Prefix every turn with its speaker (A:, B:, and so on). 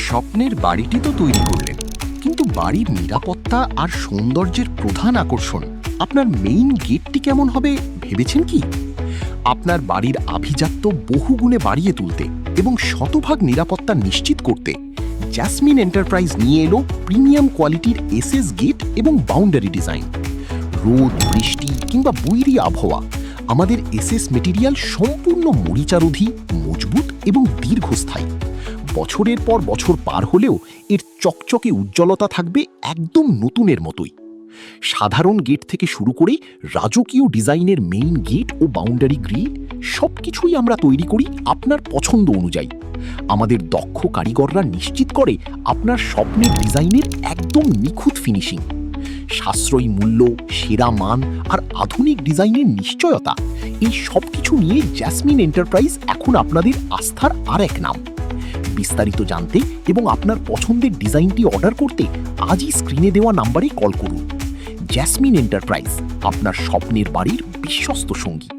A: স্বপ্নের বাড়িটি তো তৈরি করলেন, কিন্তু বাড়ির নিরাপত্তা আর সৌন্দর্যের প্রধান আকর্ষণ আপনার মেইন গেটটি কেমন হবে ভেবেছেন কি? আপনার বাড়ির আভিজাত্য বহুগুণে বাড়িয়ে তুলতে এবং শতভাগ নিরাপত্তা নিশ্চিত করতে জ্যাসমিন এন্টারপ্রাইজ নিয়ে এলো প্রিমিয়াম কোয়ালিটির এসএস গেট এবং বাউন্ডারি ডিজাইন। রোদ, বৃষ্টি কিংবা বৈরী আবহাওয়া, আমাদের এসএস মেটেরিয়াল সম্পূর্ণ মরিচারোধী, মজবুত এবং দীর্ঘস্থায়ী। বছরের পর বছর পার হলেও এর চকচকে উজ্জ্বলতা থাকবে একদম নতুনের মতোই। সাধারণ গেট থেকে শুরু করে রাজকীয় ডিজাইনের মেইন গেট ও বাউন্ডারি গ্রিল সবকিছুই আমরা তৈরি করি আপনার পছন্দ অনুযায়ী। আমাদের দক্ষ কারিগররা নিশ্চিত করে আপনার স্বপ্নের ডিজাইনের একদম নিখুঁত ফিনিশিং। সাশ্রয়ী মূল্য, সেরা মান আর আধুনিক ডিজাইনের নিশ্চয়তা, এই সব কিছু নিয়ে জ্যাসমিন এন্টারপ্রাইজ এখন আপনাদের আস্থার আর এক নাম। বিস্তারিত জানতে এবং আপনার পছন্দের ডিজাইনটি অর্ডার করতে আজই স্ক্রিনে দেওয়া নাম্বারে কল করুন। জ্যাসমিন এন্টারপ্রাইজ, আপনার স্বপ্নের বাড়ির বিশ্বস্ত সঙ্গী।